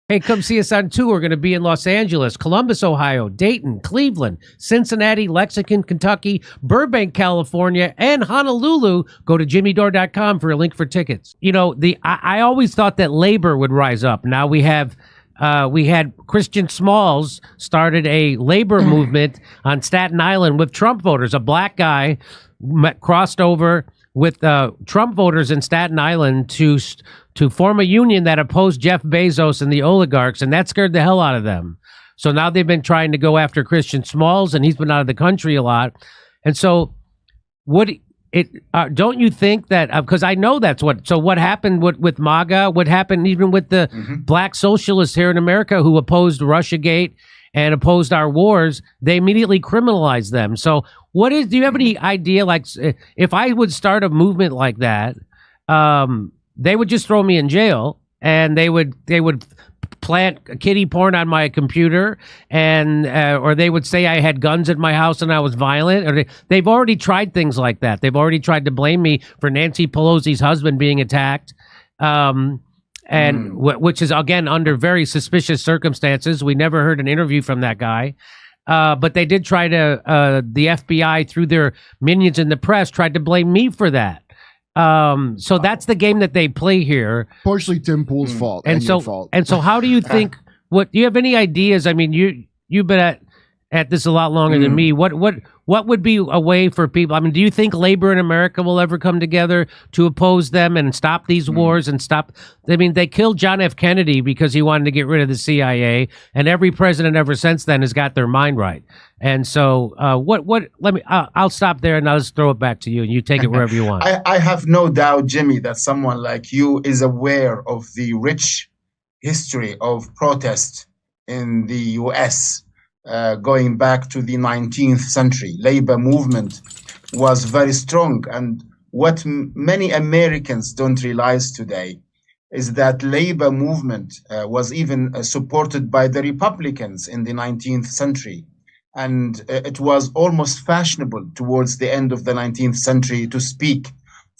Hey, come see us on tour. We're going to be in Los Angeles, Columbus, Ohio, Dayton, Cleveland, Cincinnati, Lexington, Kentucky, Burbank, California, and Honolulu. Go to jimmydore.com for a link for tickets. You know, I always thought that labor would rise up. Now we had Christian Smalls started a labor movement on Staten Island with Trump voters. A black guy crossed over with Trump voters in Staten Island to form a union that opposed Jeff Bezos and the oligarchs, and that scared the hell out of them. So now they've been trying to go after Christian Smalls, and he's been out of the country a lot. And so, don't you think that? Because I know that's what. So what happened with MAGA? What happened even with the black socialists here in America who opposed RussiaGate and opposed our wars? They immediately criminalized them. So do you have any idea? Like, if I would start a movement like that, they would just throw me in jail, and they would plant kiddie porn on my computer, and or they would say I had guns at my house and I was violent. Or they've already tried things like that. They've already tried to blame me for Nancy Pelosi's husband being attacked, which is again under very suspicious circumstances. We never heard an interview from that guy. But they did try to, the FBI through their minions in the press tried to blame me for that. So that's the game that they play here. Partially Tim Pool's fault and your fault. And so how do you think, do you have any ideas? I mean, you've been at this a lot longer than me. What would be a way for people? I mean, do you think labor in America will ever come together to oppose them and stop these wars and stop? I mean, they killed John F. Kennedy because he wanted to get rid of the CIA, and every president ever since then has got their mind right. And so, I'll stop there and I'll just throw it back to you, and you take it wherever you want. I have no doubt, Jimmy, that someone like you is aware of the rich history of protest in the U.S. Going back to the 19th century. Labor movement was very strong. And what many Americans don't realize today is that labor movement was even supported by the Republicans in the 19th century. And it was almost fashionable towards the end of the 19th century to speak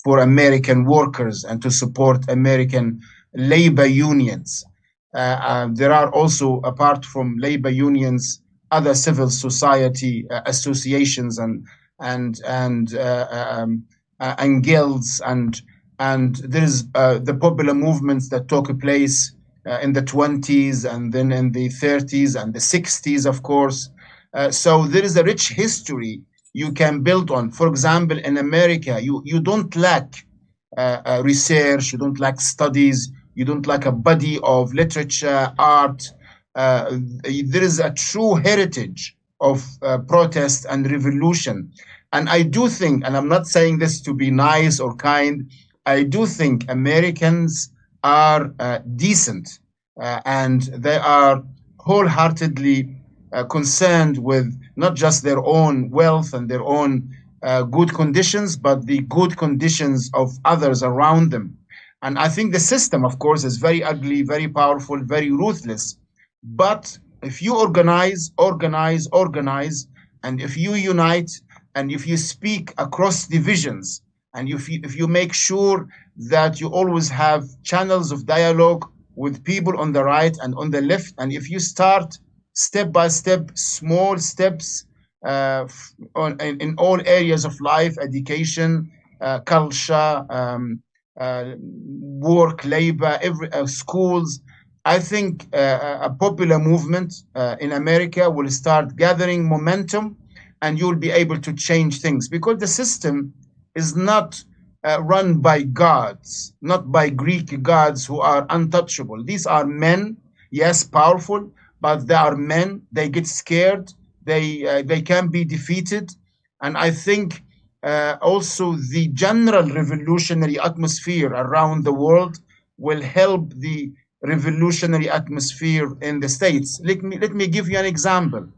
for American workers and to support American labor unions. There are also, apart from labor unions, other civil society associations and guilds, and there is the popular movements that took place in the 20s and then in the 30s and the 60s, of course. So there is a rich history you can build on. For example, in America, you don't lack research, you don't lack studies, you don't lack a body of literature, art. There is a true heritage of protest and revolution. And I do think, and I'm not saying this to be nice or kind, I do think Americans are decent and they are wholeheartedly concerned with not just their own wealth and their own good conditions, but the good conditions of others around them. And I think the system, of course, is very ugly, very powerful, very ruthless. But if you organize, and if you unite, and if you speak across divisions, and if you make sure that you always have channels of dialogue with people on the right and on the left, and if you start step by step, small steps in all areas of life, education, culture, work, labor, schools, I think a popular movement in America will start gathering momentum, and you'll be able to change things, because the system is not run by gods, not by Greek gods who are untouchable. These are men, yes, powerful, but they are men. They get scared. They can be defeated. And I think also the general revolutionary atmosphere around the world will help the revolutionary atmosphere in the States. Let me give you an example.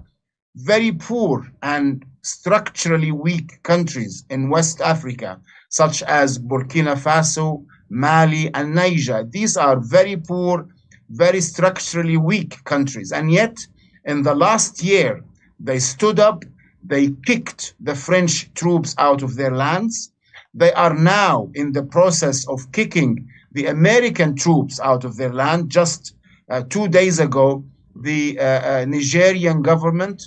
Very poor and structurally weak countries in West Africa, such as Burkina Faso, Mali, and Niger. These are very poor, very structurally weak countries. And yet, in the last year, they stood up, they kicked the French troops out of their lands. They are now in the process of kicking the American troops out of their land. Just 2 days ago, the Nigerian government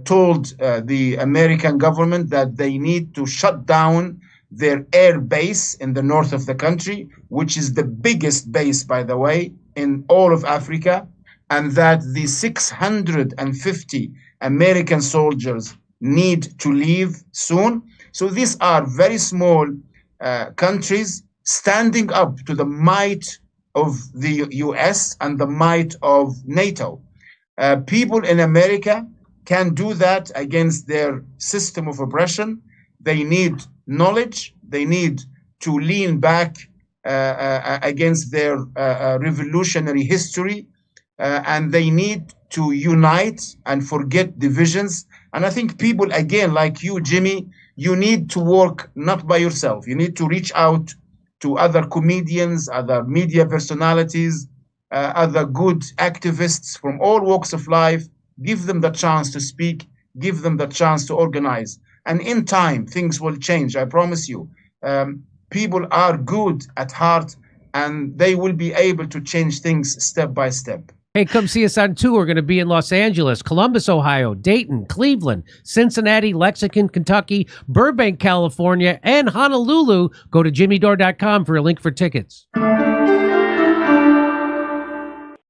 told the American government that they need to shut down their air base in the north of the country, which is the biggest base, by the way, in all of Africa, and that the 650 American soldiers need to leave soon. So these are very small countries standing up to the might of the US and the might of NATO. People in America can do that against their system of oppression. They need knowledge. They need to lean back against their revolutionary history. And they need to unite and forget divisions. And I think people, again, like you, Jimmy, you need to work not by yourself. You need to reach out to other comedians, other media personalities, other good activists from all walks of life. Give them the chance to speak, give them the chance to organize. And in time, things will change, I promise you. People are good at heart, and they will be able to change things step by step. Hey, come see us on tour. We're going to be in Los Angeles, Columbus, Ohio, Dayton, Cleveland, Cincinnati, Lexington, Kentucky, Burbank, California, and Honolulu. Go to jimmydore.com for a link for tickets.